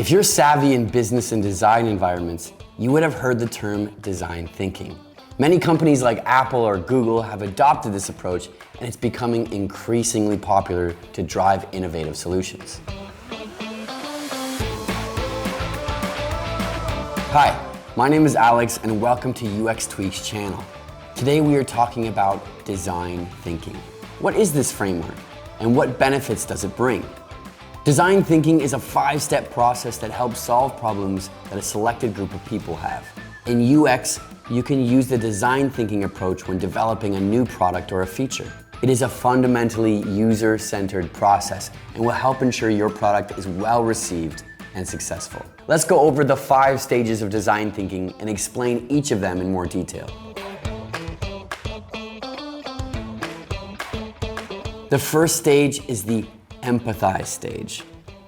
If you're savvy in business and design environments, you would have heard the term design thinking. Many companies like Apple or Google have adopted this approach, and it's becoming increasingly popular to drive innovative solutions. Hi, my name is Alex and welcome to UX Tweak's channel. Today we are talking about design thinking. What is this framework and what benefits does it bring? Design thinking is a 5-step process that helps solve problems that a selected group of people have. In UX, you can use the design thinking approach when developing a new product or a feature. It is a fundamentally user-centered process and will help ensure your product is well received and successful. Let's go over the 5 stages of design thinking and explain each of them in more detail. The first stage is the Empathize stage.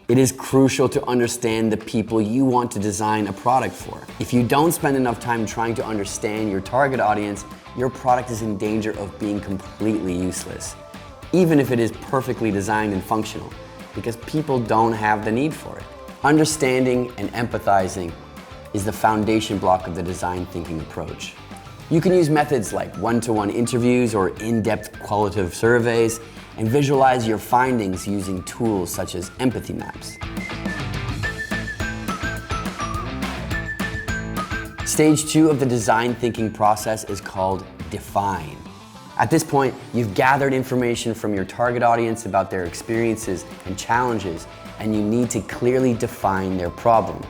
It is crucial to understand the people you want to design a product for. If you don't spend enough time trying to understand your target audience, your product is in danger of being completely useless, even if it is perfectly designed and functional, because people don't have the need for it. Understanding and empathizing is the foundation block of the design thinking approach. You can use methods like one-to-one interviews or in-depth qualitative surveys and visualize your findings using tools such as empathy maps. Stage 2 of the design thinking process is called define. At this point, you've gathered information from your target audience about their experiences and challenges, and you need to clearly define their problem.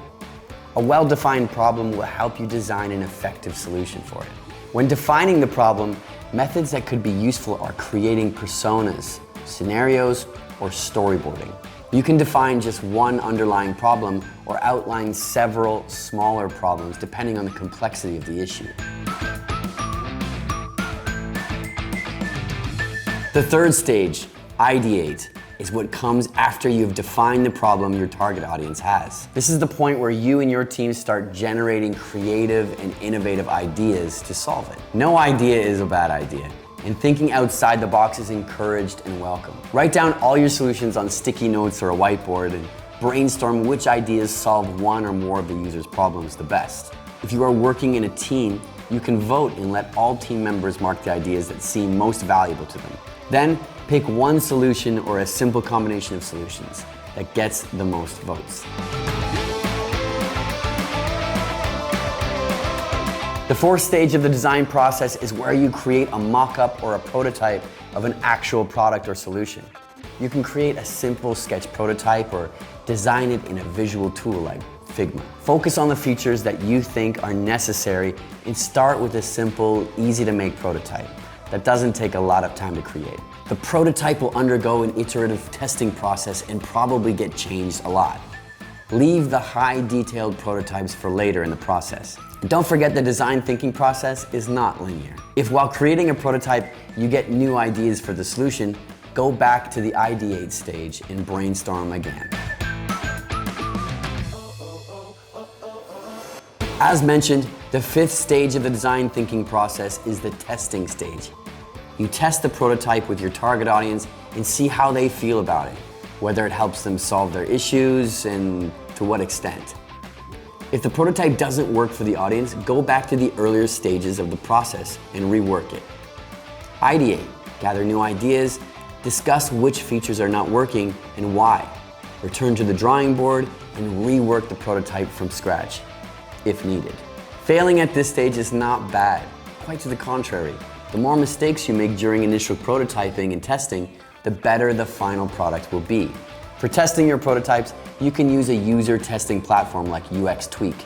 A well-defined problem will help you design an effective solution for it. When defining the problem, methods that could be useful are creating personas, scenarios, or storyboarding. You can define just one underlying problem or outline several smaller problems depending on the complexity of the issue. The third stage, Ideate, is what comes after you've defined the problem your target audience has. This is the point where you and your team start generating creative and innovative ideas to solve it. No idea is a bad idea, and thinking outside the box is encouraged and welcome. Write down all your solutions on sticky notes or a whiteboard and brainstorm which ideas solve one or more of the user's problems the best. If you are working in a team, you can vote and let all team members mark the ideas that seem most valuable to them. Then, pick one solution or a simple combination of solutions that gets the most votes. The fourth stage of the design process is where you create a mock-up or a prototype of an actual product or solution. You can create a simple sketch prototype or design it in a visual tool like Figma. Focus on the features that you think are necessary and start with a simple, easy-to-make prototype that doesn't take a lot of time to create. The prototype will undergo an iterative testing process and probably get changed a lot. Leave the high detailed prototypes for later in the process. And don't forget the design thinking process is not linear. If while creating a prototype you get new ideas for the solution, go back to the Ideate stage and brainstorm again. As mentioned, the 5th stage of the design thinking process is the testing stage. You test the prototype with your target audience and see how they feel about it, whether it helps them solve their issues and to what extent. If the prototype doesn't work for the audience, go back to the earlier stages of the process and rework it. Ideate, gather new ideas, discuss which features are not working and why. Return to the drawing board and rework the prototype from scratch, if needed. Failing at this stage is not bad, quite to the contrary. The more mistakes you make during initial prototyping and testing, the better the final product will be. For testing your prototypes, you can use a user testing platform like UX Tweak.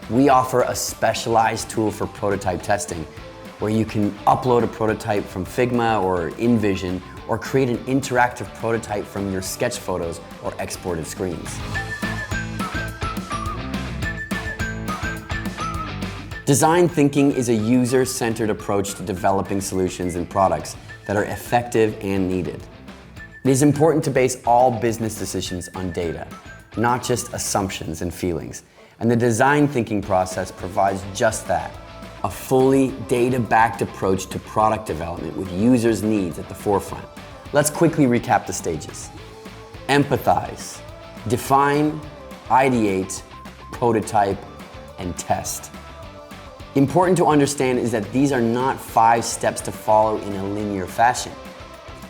We offer a specialized tool for prototype testing where you can upload a prototype from Figma or InVision or create an interactive prototype from your sketch photos or exported screens. Design thinking is a user-centered approach to developing solutions and products that are effective and needed. It is important to base all business decisions on data, not just assumptions and feelings. And the design thinking process provides just that, a fully data-backed approach to product development with users' needs at the forefront. Let's quickly recap the stages. Empathize, define, ideate, prototype, and test. Important to understand is that these are not 5 steps to follow in a linear fashion.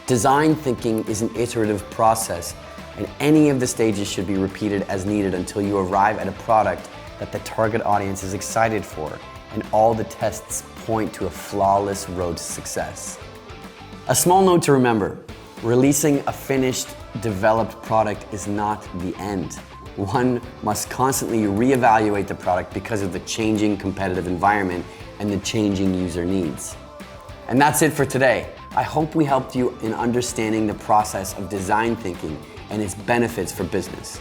Design thinking is an iterative process, and any of the stages should be repeated as needed until you arrive at a product that the target audience is excited for, and all the tests point to a flawless road to success. A small note to remember: releasing a finished, developed product is not the end. One must constantly reevaluate the product because of the changing competitive environment and the changing user needs. And that's it for today. I hope we helped you in understanding the process of design thinking and its benefits for business.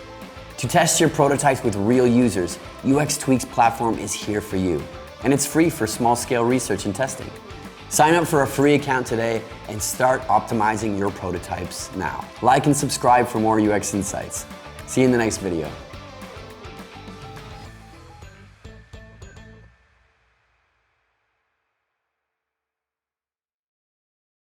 To test your prototypes with real users, UX Tweak's platform is here for you, and it's free for small-scale research and testing. Sign up for a free account today and start optimizing your prototypes now. Like and subscribe for more UX insights. See you in the next video.